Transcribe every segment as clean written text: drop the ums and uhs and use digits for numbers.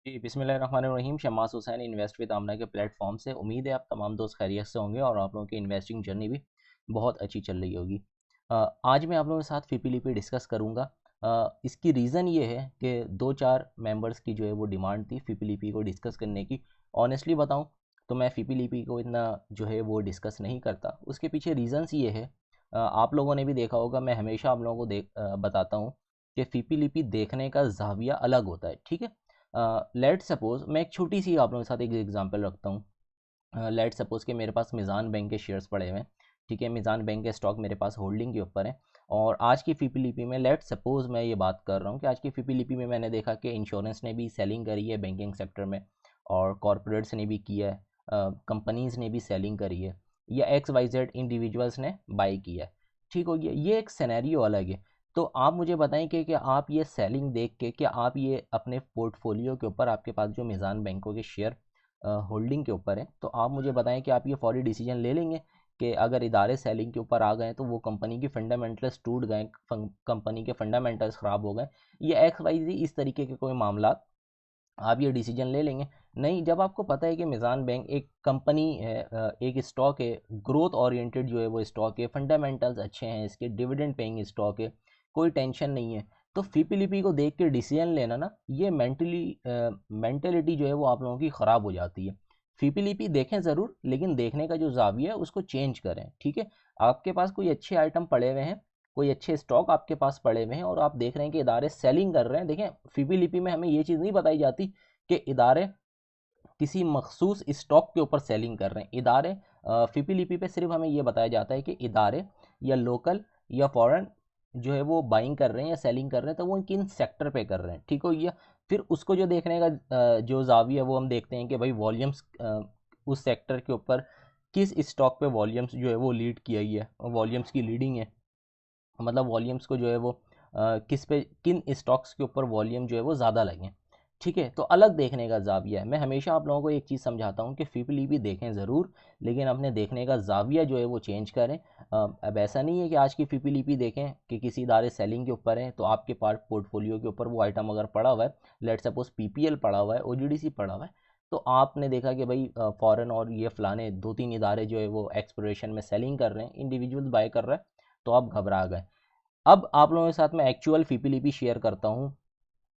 जी बिस्मिल्लाहिर्रहमानिर्रहीम। शम्मास Hussain invest with आमना के platform से उम्मीद है आप तमाम दोस्त खैरियत से होंगे और आप लोगों की इन्वेस्टिंग जर्नी भी बहुत अच्छी चल रही होगी। आज मैं आप लोगों के साथ फ़ीपीलीपी डिस्कस करूंगा। इसकी रीज़न ये है कि दो चार मेंबर्स की जो है वो डिमांड थी फ़ीपीलीपी को डिस्कस करने की। ऑनेस्टली बताऊं तो मैं फ़ीपीलीपी को इतना जो है वो डिस्कस नहीं करता। उसके पीछे रीज़न्स ये है, आप लोगों ने भी देखा होगा, मैं हमेशा आप लोगों को बताता हूँ कि फ़ीपीलीपी देखने का ज़ाविया अलग होता है। ठीक है, लेट सपोज़ मैं एक छोटी सी आप लोगों के साथ एक एग्जांपल रखता हूँ। लेट सपोज़ कि मेरे पास मिज़ान बैंक के शेयर्स पड़े हुए हैं। ठीक है, मिज़ान बैंक के स्टॉक मेरे पास होल्डिंग के ऊपर है और आज की फ़ीपीलीपी में लेट सपोज़ मैं ये बात कर रहा हूँ कि आज की फ़ीपीलीपी में मैंने देखा कि इंश्योरेंस ने भी सेलिंग करी है बैंकिंग सेक्टर में, और कॉरपोरेट्स ने भी किया है, कंपनीज़ ने भी सेलिंग करी है, या एक्स वाई जेड इंडिविजुअल्स ने बाई किया है। ठीक हो गया, ये एक सिनेरियो अलग है। तो आप मुझे बताएं कि आप ये सेलिंग देख के क्या आप ये अपने पोर्टफोलियो के ऊपर, आपके पास जो मिज़ान बैंकों के शेयर होल्डिंग के ऊपर है, तो आप मुझे बताएं कि आप ये फौरी डिसीजन ले लेंगे कि अगर इदारे सेलिंग के ऊपर आ गए तो वो कंपनी की फंडामेंटल्स टूट गए, कंपनी के फंडामेंटल्स ख़राब हो गए, या एक्स वाई जी इस तरीके के कोई मामला, आप ये डिसीजन ले लेंगे? नहीं, जब आपको पता है कि मिज़ान बैंक एक कंपनी है, एक स्टॉक है, ग्रोथ ओरिएंटेड जो है वो स्टॉक है, फंडामेंटल्स अच्छे हैं इसके, डिविडेंड पेइंग स्टॉक है, कोई टेंशन नहीं है, तो फीपीलीपी को देख के डिसीजन लेना ना, ये मेंटेलिटी जो है वो आप लोगों की ख़राब हो जाती है। फीपीलीपी देखें ज़रूर, लेकिन देखने का जो ज़ाविया है उसको चेंज करें। ठीक है, आपके पास कोई अच्छे आइटम पड़े हुए हैं, कोई अच्छे स्टॉक आपके पास पड़े हुए हैं और आप देख रहे हैं कि इदारे सेलिंग कर रहे हैं। देखें, फीपीलीपी में हमें ये चीज़ नहीं बताई जाती कि इदारे किसी मखसूस स्टॉक के ऊपर सेलिंग कर रहे हैं। इदारे फीपीलीपी पे सिर्फ हमें ये बताया जाता है कि इदारे या लोकल या फॉरेन जो है वो बाइंग कर रहे हैं या सेलिंग कर रहे हैं, तो वो किन सेक्टर पे कर रहे हैं। ठीक हो गया, फिर उसको जो देखने का जो जाविया है वो हम देखते हैं कि भाई वॉल्यूम्स उस सेक्टर के ऊपर किस स्टॉक पे वॉल्यूम्स जो है वो लीड किया ही है, वॉल्यूम्स की लीडिंग है, मतलब वॉल्यूम्स को जो है वो किस पे, किन स्टॉक्स के ऊपर वॉल्यूम जो है वो ज़्यादा लगे। ठीक है, तो अलग देखने का ज़ाविया है। मैं हमेशा आप लोगों को एक चीज़ समझाता हूँ कि फीपीलीपी देखें ज़रूर, लेकिन अपने देखने का ज़ाविया जो है वो चेंज करें। अब ऐसा नहीं है कि आज की फीपीलीपी देखें कि किसी इदारे सेलिंग के ऊपर है तो आपके पास पोर्टफोलियो के ऊपर वो आइटम अगर पड़ा हुआ है, लेट सपोज पीपीएल पड़ा हुआ है, ओजीडीसी पड़ा हुआ है, तो आपने देखा कि भाई फॉरेन और ये फलाने दो तीन इदारे जो है वो एक्सप्लोरेशन में सेलिंग कर रहे हैं, इंडिविजुअल बाय कर रहे हैं, तो आप घबरा गए। अब आप लोगों के साथ मैं एक्चुअल फीपीलीपी शेयर करता हूँ,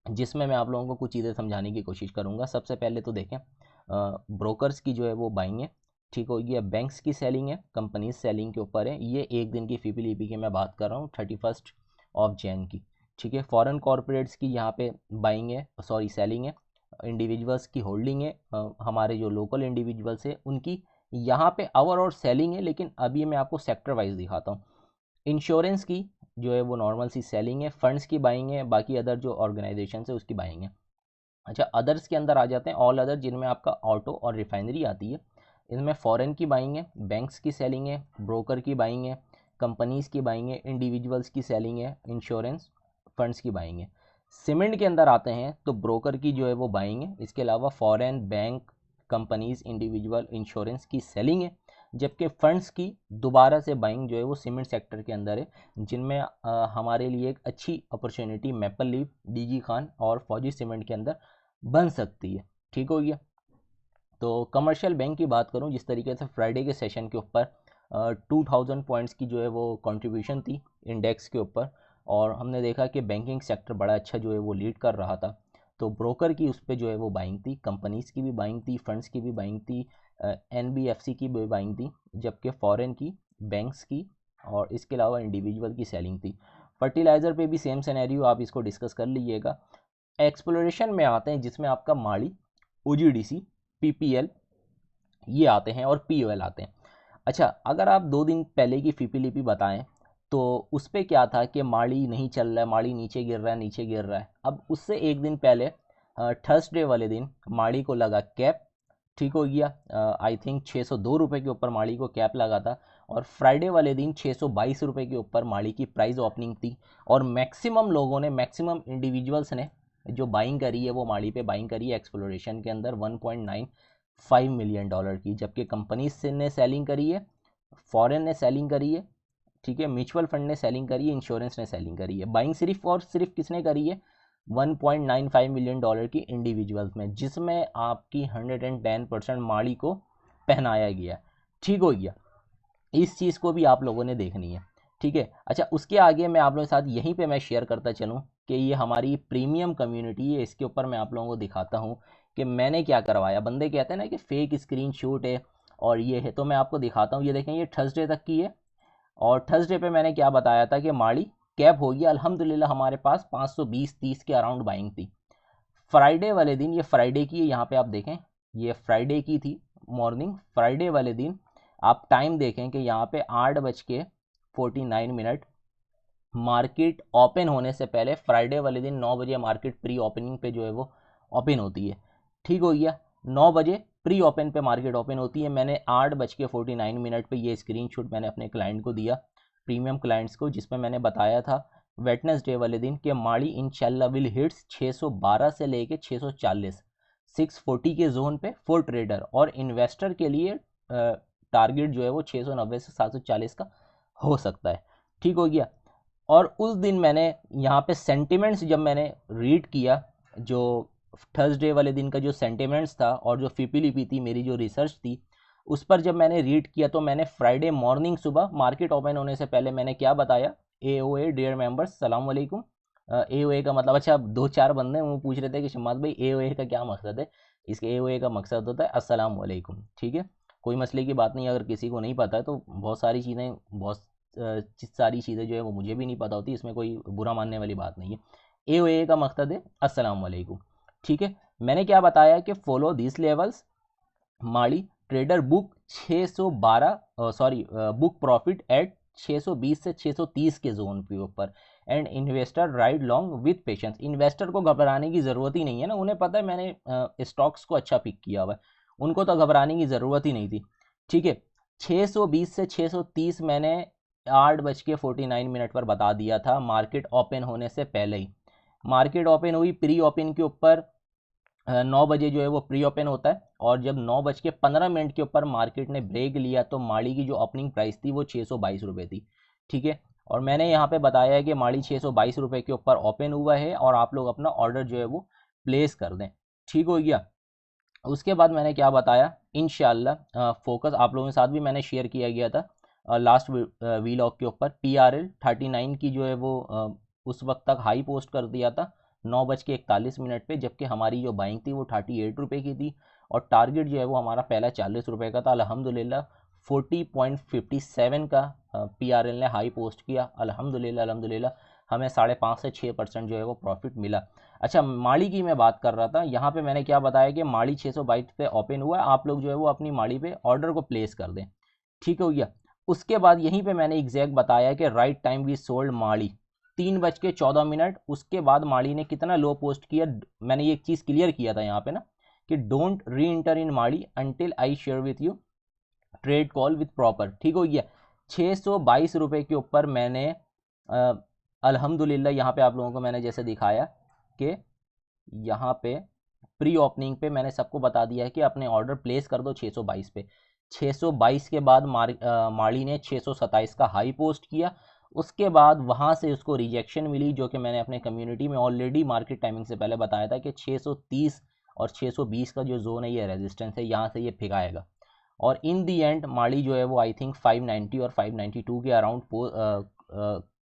जिसमें मैं आप लोगों को कुछ चीज़ें समझाने की कोशिश करूँगा। सबसे पहले तो देखें, ब्रोकर्स की जो है वो बाइंग है, ठीक हो गया, बैंक्स की सेलिंग है, कंपनीज सेलिंग के ऊपर है। ये एक दिन की फीपीलीपी की मैं बात कर रहा हूँ, 31 की। ठीक है, फॉरेन कॉरपोरेट्स की यहाँ पे बाइंग है, सॉरी सेलिंग है, इंडिविजुअल्स की होल्डिंग है, हमारे जो लोकल इंडिविजुअल्स है उनकी यहाँ पे आवर और सेलिंग है। लेकिन अभी मैं आपको सेक्टर वाइज दिखाता हूँ। इंश्योरेंस की जो है वो नॉर्मल सी सेलिंग है, फंड्स की बाइंग है, बाकी अदर जो ऑर्गेनाइजेशन है उसकी बाइंग है। अच्छा, अदर्स के अंदर आ जाते हैं, ऑल अदर, जिनमें आपका ऑटो और रिफाइनरी आती है। इनमें फॉरेन की बाइंग है, बैंक्स की सेलिंग है, ब्रोकर की बाइंग है, कंपनीज की बाइंग है, इंडिविजुअल्स की सेलिंग है, इंश्योरेंस, फंड्स की बाइंग है। सीमेंट के अंदर आते हैं तो ब्रोकर की जो है वो बाइंग है, इसके अलावा foreign, bank, companies, individual, insurance की सेलिंग है। जबकि फंड्स की दोबारा से बाइंग जो है वो सीमेंट सेक्टर के अंदर है, जिनमें हमारे लिए एक अच्छी opportunity maple leaf, DG Khan और फौजी सीमेंट के अंदर बन सकती है। ठीक हो गया, तो कमर्शियल बैंक की बात करूं, जिस तरीके से फ्राइडे के सेशन के ऊपर 2000 पॉइंट्स की जो है वो कंट्रीब्यूशन थी इंडेक्स के ऊपर, और हमने देखा कि बैंकिंग सेक्टर बड़ा अच्छा जो है वो लीड कर रहा था, तो ब्रोकर की उस पर जो है वो बाइंग थी, कंपनीज की भी बाइंग थी, फंड्स की भी बाइंग थी, एनबीएफसी की भी बाइंग थी, जबकि फॉरेन की, बैंक्स की और इसके अलावा इंडिविजुअल की सेलिंग थी। फर्टिलाइज़र पे भी सेम सिनेरियो, आप इसको डिस्कस कर लीजिएगा। एक्सप्लोरेशन में आते हैं जिसमें आपका माड़ी, ओजीडीसी, पीपीएल ये आते हैं और पीओएल आते हैं। अच्छा, अगर आप 2 दिन पहले की फीपीलीपी बताएं तो उस पर क्या था कि माड़ी नहीं चल रहा है, माड़ी नीचे गिर रहा है, नीचे गिर रहा है। अब उससे एक दिन पहले थर्सडे वाले दिन माड़ी को लगा कैप, ठीक हो गया, आई थिंक 602 रुपये के ऊपर माड़ी को कैप लगा था, और फ्राइडे वाले दिन 622 रुपये के ऊपर माड़ी की प्राइस ओपनिंग थी, और मैक्सिमम लोगों ने, मैक्सिमम इंडिविजुअल्स ने जो बाइंग करी है वो माड़ी पे बाइंग करी है एक्सप्लोरेशन के अंदर 1.95 मिलियन डॉलर की, जबकि कंपनीज से ने सेलिंग करी है, फॉरेन ने सेलिंग करी है, ठीक है, म्यूचुअल फंड ने सेलिंग करी है, इंश्योरेंस ने सेलिंग करी है। बाइंग सिर्फ और सिर्फ किसने करी है? $1.95 मिलियन की इंडिविजुअल्स में, जिसमें आपकी 110% माड़ी को पहनाया गया। ठीक हो गया, इस चीज़ को भी आप लोगों ने देखनी है। ठीक है, अच्छा उसके आगे मैं आप लोगों के साथ यहीं पे मैं शेयर करता चलूँ कि ये हमारी प्रीमियम कम्युनिटी है, इसके ऊपर मैं आप लोगों को दिखाता हूँ कि मैंने क्या करवाया। बंदे कहते हैं ना कि फेक स्क्रीनशॉट है और ये है, तो मैं आपको दिखाता हूँ। ये देखें, ये थर्सडे तक की है और थर्सडे पे मैंने क्या बताया था कि माड़ी कैप हो गया। अल्हम्दुलिल्लाह हमारे पास 520-30 के अराउंड बाइंग थी। फ्राइडे वाले दिन, ये फ्राइडे की है, यहाँ पे आप देखें ये फ्राइडे की थी मॉर्निंग। फ्राइडे वाले दिन आप टाइम देखें कि यहाँ पे 8:49 मार्केट ओपन होने से पहले, फ्राइडे वाले दिन 9 बजे मार्केट प्री ओपनिंग पे जो है वो ओपन होती है। ठीक हो गया, 9 बजे प्री ओपन पे मार्केट ओपन होती है। मैंने 8:49 पे ये स्क्रीनशॉट मैंने अपने क्लाइंट को दिया, प्रीमियम क्लाइंट्स को, जिसमें मैंने बताया था वेडनेसडे वाले दिन कि माड़ी इंशाल्लाह विल हिट्स 612 से लेके 640, 640 के जोन पे फॉर ट्रेडर, और इन्वेस्टर के लिए टारगेट जो है वो 690 से 740 का हो सकता है। ठीक हो गया, और उस दिन मैंने यहाँ पे सेंटिमेंट्स जब मैंने रीड किया, जो थर्सडे वाले दिन का जो सेंटिमेंट्स था और जो फिपिलिपी थी, मेरी जो रिसर्च थी, उस पर जब मैंने रीड किया तो मैंने फ्राइडे मॉर्निंग सुबह मार्केट ओपन होने से पहले मैंने क्या बताया, AOA डियर मेंबर्स सलाम वालेकुम। AOA का मतलब, अच्छा 2-4 बंदे वो पूछ रहे थे कि शम्माद भाई AOA का क्या मकसद है। इसके AOA का मकसद होता है अस्सलाम वालेकुम। ठीक है, कोई मसले की बात नहीं, अगर किसी को नहीं पता है तो बहुत सारी चीज़ें, बहुत सारी चीज़ें जो है वो मुझे भी नहीं पता होती, इसमें कोई बुरा मानने वाली बात नहीं है। AOA का मकसद है अस्सलाम वालेकुम। ठीक है, मैंने क्या बताया कि फॉलो दिस लेवल्स, माड़ी trader book 612, book profit at 620 से 630 के जोन के ऊपर, and investor ride long with patience. Investor को घबराने की ज़रूरत ही नहीं है ना, उन्हें पता है मैंने स्टॉक्स को अच्छा पिक किया हुआ है, उनको तो घबराने की ज़रूरत ही नहीं थी। ठीक है, 620 से 630 मैंने 8:49 पर बता दिया था मार्केट ओपन होने से पहले ही। मार्केट ओपन हुई, प्री ओपन के ऊपर 9 बजे जो है वो प्री ओपन होता है, और जब 9:15 के ऊपर मार्केट ने ब्रेक लिया तो माड़ी की जो ओपनिंग प्राइस थी वो 622 रुपये थी। ठीक है, और मैंने यहाँ पे बताया है कि माड़ी 622 रुपये के ऊपर ओपन हुआ है और आप लोग अपना ऑर्डर जो है वो प्लेस कर दें। ठीक हो गया, उसके बाद मैंने क्या बताया, इंशाल्लाह फोकस आप लोगों के साथ भी मैंने शेयर किया गया था लास्ट वीलॉग के ऊपर। PRL 39 की जो है वो उस वक्त तक हाई पोस्ट कर दिया था 9:41 पे, जबकि हमारी जो बाइंग थी वो 38 रुपये की थी, और टारगेट जो है वो हमारा पहला 40 रुपये का था। अल्हम्दुलिल्लाह 40.57 का PRL ने हाई पोस्ट किया। अल्हम्दुलिल्लाह हमें 5.5 से 6% जो है वो प्रॉफिट मिला। अच्छा, माड़ी की मैं बात कर रहा था, यहाँ पे मैंने क्या बताया कि माड़ी 622 पे ओपन हुआ है, आप लोग जो है वो अपनी माड़ी पे ऑर्डर को प्लेस कर दें। ठीक हो गया, उसके बाद यहीं पे मैंने एग्जैक्ट बताया कि राइट टाइम वी सोल्ड माड़ी 3:14। उसके बाद माड़ी ने कितना लो पोस्ट किया, मैंने ये एक चीज़ क्लियर किया था यहाँ पे ना कि डोंट री इंटर इन माड़ी until I share with you trade call with proper. ठीक हो गया, 622 रुपये के ऊपर मैंने अल्हम्दुलिल्लाह यहाँ पे आप लोगों को मैंने जैसे दिखाया कि यहाँ पे प्री ओपनिंग पे मैंने सबको बता दिया है कि अपने ऑर्डर प्लेस कर दो 622 पे। 622 के बाद माड़ी ने 627 का हाई पोस्ट किया। उसके बाद वहाँ से उसको रिजेक्शन मिली, जो कि मैंने अपने कम्युनिटी में ऑलरेडी मार्केट टाइमिंग से पहले बताया था कि 630 और 620 का जो जोन है ये रेजिस्टेंस है, यहाँ से ये फिगाएगा। और इन दी एंड माड़ी जो है वो आई थिंक 590 और 592 के अराउंड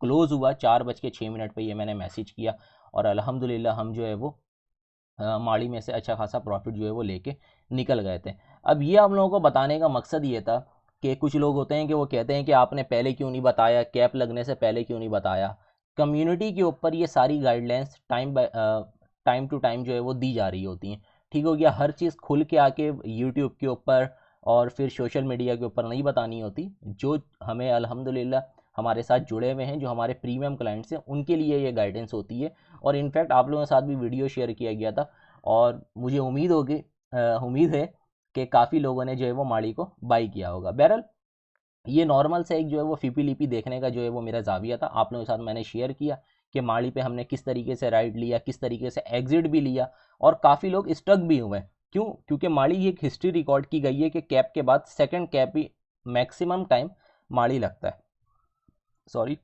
क्लोज हुआ 4:06 पे, ये मैंने मैसेज किया, और अल्हम्दुलिल्लाह हम जो है वो माड़ी में से अच्छा खासा प्रॉफिट जो है वो लेके निकल गए थे। अब ये आप लोगों को बताने का मकसद ये था कि कुछ लोग होते हैं कि वो कहते हैं कि आपने पहले क्यों नहीं बताया, कैप लगने से पहले क्यों नहीं बताया। कम्युनिटी के ऊपर ये सारी गाइडलाइंस टाइम टू टाइम जो है वो दी जा रही होती हैं। ठीक हो गया, हर चीज़ खुल के आके यूट्यूब के ऊपर और फिर सोशल मीडिया के ऊपर नहीं बतानी होती। जो हमें अल्हम्दुलिल्लाह हमारे साथ जुड़े हुए हैं, जो हमारे प्रीमियम क्लाइंट्स हैं, उनके लिए ये गाइडेंस होती है। और इनफैक्ट आप लोगों के साथ भी वीडियो शेयर किया गया था, और मुझे उम्मीद है कि काफ़ी लोगों ने जो है वो माड़ी को बाई किया होगा। बहरहाल ये नॉर्मल से एक जो है वो फिपी देखने का जो है वो मेरा जाविया था, आप लोगों के साथ मैंने शेयर किया कि माड़ी पे हमने किस तरीके से राइड लिया, किस तरीके से एग्जिट भी लिया, और काफ़ी लोग स्टक भी हुए। क्यों? क्योंकि माड़ी एक हिस्ट्री रिकॉर्ड की गई है कि कैप के बाद सेकंड कैप ही मैक्सिमम टाइम माड़ी लगता है। सॉरी,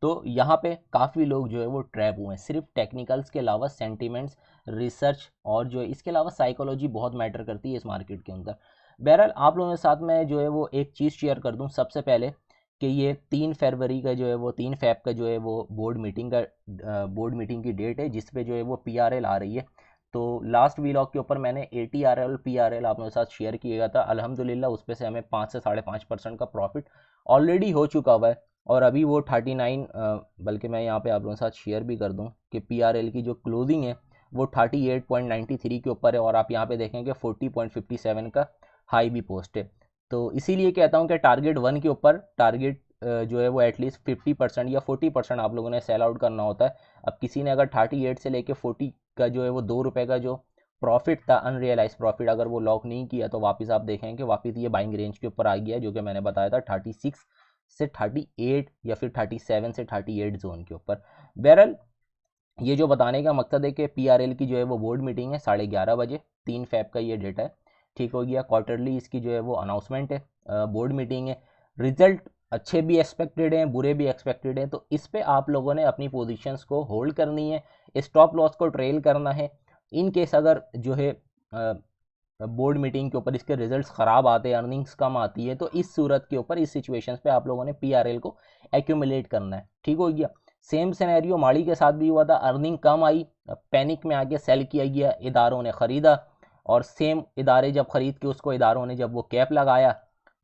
तो यहाँ पे काफ़ी लोग जो है वो ट्रैप हुए हैं, सिर्फ टेक्निकल्स के अलावा सेंटिमेंट्स, रिसर्च और जो है इसके अलावा साइकोलॉजी बहुत मैटर करती है इस मार्केट के अंदर। बहरहाल आप लोगों के साथ मैं जो है वो एक चीज़ शेयर कर दूं सबसे पहले कि ये 3 फरवरी का जो है वो 3 फेब का जो है वो बोर्ड मीटिंग की डेट है, जिस पे जो है वो PRL आ रही है। तो लास्ट वीलॉग के ऊपर मैंने ATRL PRL आप लोगों के साथ शेयर किया था, अल्हम्दुलिल्लाह उस पे से हमें 5 से 5.5% का प्रॉफिट ऑलरेडी हो चुका हुआ है। और अभी वो 39 बल्कि मैं यहाँ पे आप लोगों के साथ शेयर भी कर दूँ कि PRL की जो क्लोजिंग है वो 38.93 के ऊपर है, और आप यहाँ पे देखेंगे 40.57 का हाई भी पोस्ट है। तो इसीलिए कहता हूँ कि टारगेट 1 के ऊपर टारगेट जो है वो एटलीस्ट 50% या 40% आप लोगों ने सेल आउट करना होता है। अब किसी ने अगर 38 से लेके 40 का जो है वो ₹2 का जो प्रॉफिट था, अनरियलाइज प्रॉफिट, अगर वो लॉक नहीं किया तो वापस आप देखेंगे वापस ये बाइंग रेंज के ऊपर आ गया है, जो कि मैंने बताया था 36 से 38 या फिर 37 से 38 जोन के ऊपर। बहरहाल ये जो बताने का मकसद है कि PRL की जो है वो बोर्ड मीटिंग है 11:30 बजे, 3 फेब का ये डेटा है। ठीक हो गया, क्वार्टरली इसकी जो है वो अनाउंसमेंट है, बोर्ड मीटिंग है। रिजल्ट अच्छे भी एक्सपेक्टेड हैं, बुरे भी एक्सपेक्टेड हैं, तो इस पे आप लोगों ने अपनी पोजीशंस को होल्ड करनी है, स्टॉप लॉस को ट्रेल करना है। इन केस अगर जो है बोर्ड मीटिंग के ऊपर इसके रिजल्ट्स ख़राब आते हैं, अर्निंग्स कम आती है, तो इस सूरत के ऊपर, इस सिचुएशंस पे आप लोगों ने PRL को एक्यूमुलेट करना है। ठीक हो गया। सेम सिनेरियो माड़ी के साथ भी हुआ था, अर्निंग कम आई, पैनिक में आके सेल किया गया, इदारों ने ख़रीदा, और सेम इदारे जब ख़रीद के उसको इदारों ने जब वो कैप लगाया,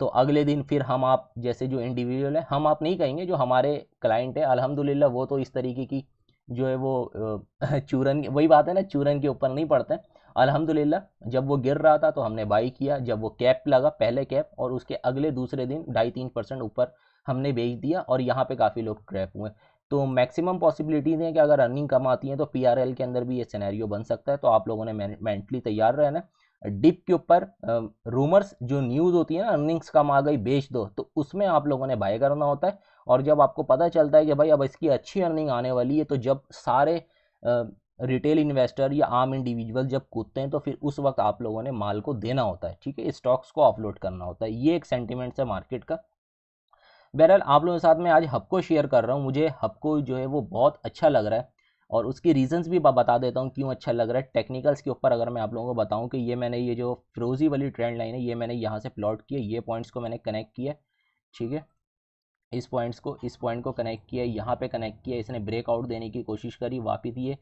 तो अगले दिन फिर हम आप जैसे जो इंडिविजुअल है, हम आप नहीं कहेंगे, जो हमारे क्लाइंट है अल्हम्दुलिल्लाह वो तो इस तरीके की जो है वो चूरन, वही बात है ना, चूरन के ऊपर नहीं पड़ते हैं। अल्हम्दुलिल्लाह जब वो गिर रहा था तो हमने बाई किया, जब वो कैप लगा पहले कैप, और उसके अगले दूसरे दिन 2.5-3% ऊपर हमने बेच दिया, और यहाँ पे काफ़ी लोग ट्रैप हुए। तो मैक्सिमम पॉसिबिलिटीज़ हैं कि अगर अर्निंग कम आती है तो PRL के अंदर भी ये सिनेरियो बन सकता है, तो आप लोगों ने मेंटली तैयार रहना। डिप के ऊपर रूमर्स जो न्यूज़ होती है ना, अर्निंग्स कम आ गई बेच दो, तो उसमें आप लोगों ने बाय करना होता है। और जब आपको पता चलता है कि भाई अब इसकी अच्छी अर्निंग आने वाली है, तो जब सारे रिटेल इन्वेस्टर या आम इंडिविजुअल जब कूदते हैं, तो फिर उस वक्त आप लोगों ने माल को देना होता है, ठीक है, स्टॉक्स को ऑफलोड करना होता है। ये एक सेंटिमेंट्स है मार्केट का। बहरहाल आप लोगों के साथ मैं आज हब शेयर कर रहा हूँ, मुझे हब जो है वो बहुत अच्छा लग रहा है, और उसकी रीजंस भी बता देता हूँ क्यों अच्छा लग रहा है। टेक्निकल्स के ऊपर अगर मैं आप लोगों को बताऊँ कि ये मैंने ये जो फिरोजी वाली ट्रेंड लाइन है, ये मैंने यहाँ से प्लॉट किया, ये पॉइंट्स को मैंने कनेक्ट किया, ठीक है, इस पॉइंट को कनेक्ट किया, यहाँ पे कनेक्ट किया, इसने ब्रेकआउट देने की कोशिश करी, वापस ये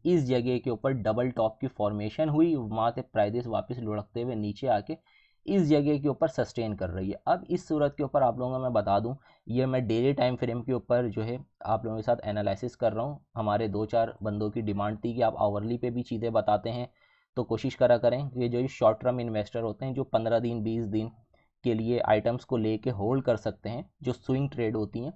इस जगह के ऊपर डबल टॉप की फॉर्मेशन हुई, वहाँ से प्राइजेस वापस लुढ़कते हुए नीचे आके इस जगह के ऊपर सस्टेन कर रही है। अब इस सूरत के ऊपर आप लोगों को मैं बता दूं, ये मैं डेली टाइम फ्रेम के ऊपर जो है आप लोगों के साथ एनालिसिस कर रहा हूँ। हमारे 2-4 बंदों की डिमांड थी कि आप आवरली पे भी चीज़ें बताते हैं, तो कोशिश करा करें कि जो शॉर्ट टर्म इन्वेस्टर होते हैं, जो 15 दिन 20 दिन के लिए आइटम्स को लेके होल्ड कर सकते हैं, जो स्विंग ट्रेड होती हैं,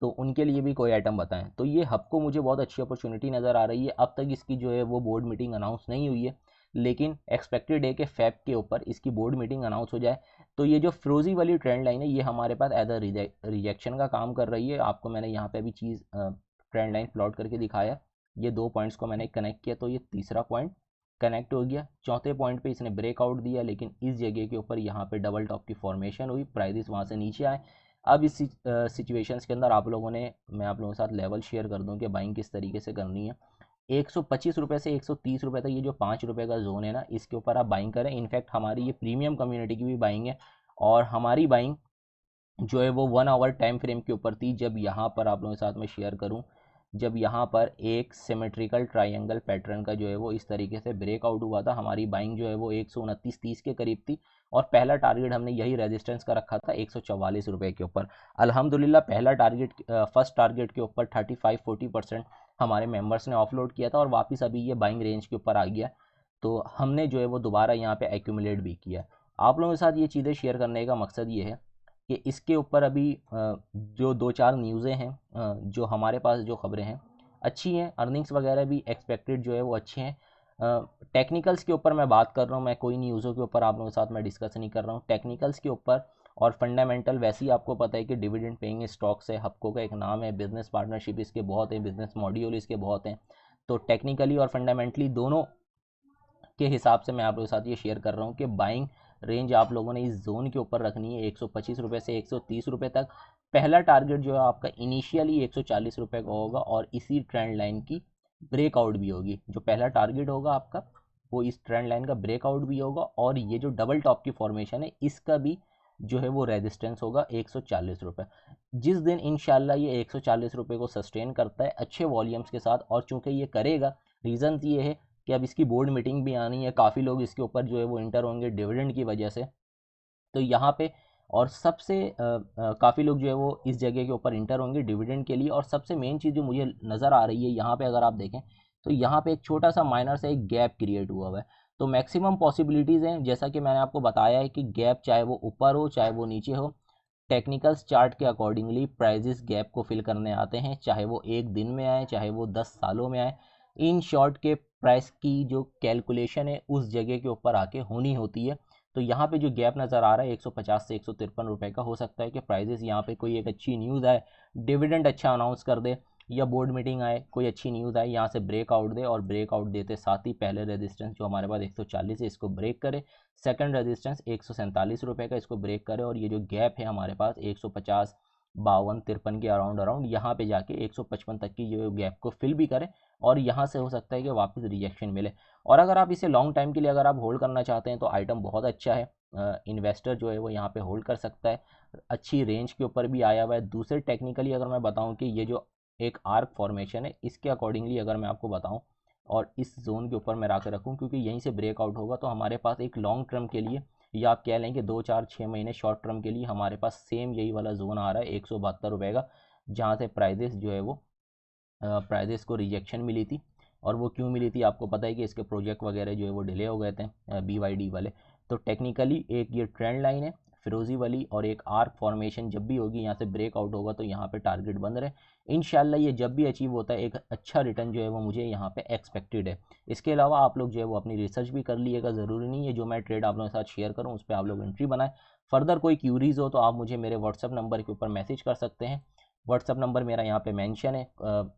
तो उनके लिए भी कोई आइटम बताएं। तो ये हब को मुझे बहुत अच्छी अपॉर्चुनिटी नज़र आ रही है। अब तक इसकी जो है वो बोर्ड मीटिंग अनाउंस नहीं हुई है, लेकिन एक्सपेक्टेड है कि फेब के ऊपर इसकी बोर्ड मीटिंग अनाउंस हो जाए। तो ये जो फ्रोजी वाली ट्रेंड लाइन है, ये हमारे पास एज अ रिजेक्शन का काम कर रही है। आपको मैंने यहाँ पे भी चीज़ ट्रेंड लाइन प्लॉट करके दिखाया, ये 2 पॉइंट्स को मैंने कनेक्ट किया, तो ये तीसरा पॉइंट कनेक्ट हो गया। चौथे पॉइंट पे इसने ब्रेकआउट दिया, लेकिन इस जगह के ऊपर यहाँ पे डबल टॉप की फॉर्मेशन हुई, प्राइजेस वहाँ से नीचे आए। अब इस सिचुएशंस के अंदर आप लोगों ने, मैं आप लोगों के साथ लेवल शेयर कर दूं कि बाइंग किस तरीके से करनी है। 125 रुपये से 130 रुपये तक ये जो ₹5 का जोन है ना, इसके ऊपर आप बाइंग करें। इनफैक्ट हमारी ये प्रीमियम कम्युनिटी की भी बाइंग है, और हमारी बाइंग जो है वो 1 आवर टाइम फ्रेम के ऊपर थी। जब यहाँ पर आप लोगों के साथ में शेयर करूँ, जब यहाँ पर एक सिमेट्रिकल ट्राइंगल पैटर्न का जो है वो इस तरीके से ब्रेकआउट हुआ था, हमारी बाइंग जो है वो 129.30 के करीब थी, और पहला टारगेट हमने यही रेजिस्टेंस का रखा था 144 रुपये के ऊपर। अल्हम्दुलिल्लाह पहला टारगेट, फर्स्ट टारगेट के ऊपर 35-40% हमारे मेंबर्स ने ऑफलोड किया था, और वापस अभी ये बाइंग रेंज के ऊपर आ गया। तो हमने जो है वो दोबारा यहाँ पे एक्यूमुलेट भी किया। आप लोगों के साथ ये चीज़ें शेयर करने का मकसद ये है कि इसके ऊपर अभी जो 2-4 न्यूज़ें हैं, जो हमारे पास जो खबरें हैं अच्छी हैं, अर्निंग्स वगैरह भी एक्सपेक्टेड जो है वो अच्छे हैं। टेक्निकल्स के ऊपर मैं बात कर रहा हूँ, मैं कोई न्यूज़ों के ऊपर आप लोगों के साथ मैं डिस्कस नहीं कर रहा हूँ, टेक्निकल्स के ऊपर। और फंडामेंटल वैसे ही आपको पता है कि डिविडेंड पेइंग स्टॉक्स है, हबको का एक नाम है, बिजनेस पार्टनरशिप इसके बहुत है, बिजनेस मॉड्यूल इसके बहुत हैं। तो टेक्निकली और फंडामेंटली दोनों के हिसाब से मैं आप लोगों के साथ ये शेयर कर रहा हूँ कि बाइंग रेंज आप लोगों ने इस जोन के ऊपर रखनी है 125 रुपये से 130 रुपये तक। पहला टारगेट जो है आपका इनिशियली 140 रुपये का होगा और इसी ट्रेंड लाइन की ब्रेकआउट भी होगी। जो पहला टारगेट होगा आपका वो इस ट्रेंड लाइन का ब्रेकआउट भी होगा और ये जो डबल टॉप की फॉर्मेशन है इसका भी जो है वो रेजिस्टेंस होगा 140 रुपये। जिस दिन इंशाल्लाह ये 140 रुपये को सस्टेन करता है अच्छे वॉल्यूम्स के साथ, और चूंकि ये करेगा, रीज़न ये है कि अब इसकी बोर्ड मीटिंग भी आनी है, काफ़ी लोग इसके ऊपर जो है वो इंटर होंगे डिविडेंड की वजह से, तो यहाँ पे और सबसे काफ़ी लोग जो है वो इस जगह के ऊपर इंटर होंगे डिविडेंड के लिए। और सबसे मेन चीज़ जो मुझे नज़र आ रही है यहाँ पे, अगर आप देखें तो यहाँ पे एक छोटा सा माइनर सा एक गैप क्रिएट हुआ है। तो मैक्सिमम पॉसिबिलिटीज़ हैं, जैसा कि मैंने आपको बताया है कि गैप चाहे वो ऊपर हो चाहे वो नीचे हो, टेक्निकल्स चार्ट के अकॉर्डिंगली प्राइजेस गैप को फिल करने आते हैं, चाहे वो एक दिन में आए चाहे वो 10 सालों में आए। इन शॉर्ट के प्राइस की जो कैलकुलेशन है उस जगह के ऊपर आके होनी होती है। तो यहाँ पे जो गैप नज़र आ रहा है 150 से 153 रुपये का, हो सकता है कि प्राइजेस यहाँ पे कोई एक अच्छी न्यूज़ आए, डिविडेंड अच्छा अनाउंस कर दे या बोर्ड मीटिंग आए, कोई अच्छी न्यूज़ आए, यहाँ से ब्रेकआउट दे और ब्रेकआउट देते साथ ही पहले रेजिस्टेंस जो हमारे पास 140 है इसको ब्रेक करे, सेकंड रेजिस्टेंस 147 रुपये का इसको ब्रेक करे, और ये जो गैप है हमारे पास 150, 52, 53 के अराउंड यहाँ पे जाके 155 तक की जो गैप को फिल भी करे, और यहाँ से हो सकता है कि वापस रिजेक्शन मिले। और अगर आप इसे लॉन्ग टाइम के लिए अगर आप होल्ड करना चाहते हैं तो आइटम बहुत अच्छा है, इन्वेस्टर जो है वो यहाँ पे होल्ड कर सकता है, अच्छी रेंज के ऊपर भी आया हुआ है। दूसरे टेक्निकली अगर मैं बताऊँ कि ये जो एक आर्क फॉर्मेशन है इसके अकॉर्डिंगली अगर मैं आपको बताऊँ और इस जोन के ऊपर मैं ला कर रखूँ, क्योंकि यहीं से ब्रेकआउट होगा तो हमारे पास एक लॉन्ग टर्म के लिए, या आप कह लें कि 2, 4, 6 महीने शॉर्ट टर्म के लिए हमारे पास सेम यही वाला जोन आ रहा है 172 रुपये का, जहाँ से प्राइजेस जो है वो प्राइजेस को रिजेक्शन मिली थी। और वो क्यों मिली थी आपको पता है कि इसके प्रोजेक्ट वगैरह जो है वो डिले हो गए थे BYD वाले। तो टेक्निकली एक ये ट्रेंड लाइन है फिरोजी वाली, और एक आर्क फॉर्मेशन जब भी होगी यहाँ से ब्रेकआउट होगा तो यहाँ पे टारगेट बंद रहे। इंशाल्लाह ये जब भी अचीव होता है एक अच्छा रिटर्न जो है वो मुझे यहाँ पे एक्सपेक्टेड है। इसके अलावा आप लोग जो है वो अपनी रिसर्च भी कर लीजिएगा, ज़रूरी नहीं है जो मैं ट्रेड आप लोगों के साथ शेयर करूँ उस पर आप लोग एंट्री बनाएं। फर्दर कोई क्यूरीज हो तो आप मुझे मेरे व्हाट्सअप नंबर के ऊपर मैसेज कर सकते हैं, व्हाट्सअप नंबर मेरा यहाँ पे मेंशन है।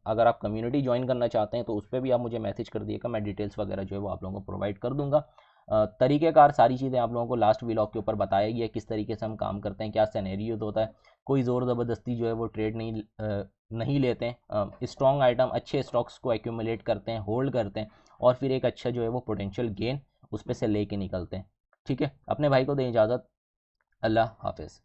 अगर आप कम्युनिटी ज्वाइन करना चाहते हैं तो उस पर भी आप मुझे मैसेज कर दिएगा, मैं डिटेल्स वगैरह जो है वो आप लोगों को प्रोवाइड कर दूंगा। तरीक़ेकार सारी चीज़ें आप लोगों को लास्ट व्लॉग के ऊपर बताया गया है, किस तरीके से हम काम करते हैं, क्या सिनेरियो होता है, कोई ज़ोर ज़बरदस्ती जो है वो ट्रेड नहीं लेते हैं, स्ट्रॉन्ग आइटम अच्छे स्टॉक्स को एक्यूमुलेट करते हैं, होल्ड करते हैं, और फिर एक अच्छा जो है वो पोटेंशियल गेन उस पर से ले निकलते हैं। ठीक है, अपने भाई को दें इजाज़त, अल्लाह हाफिज़।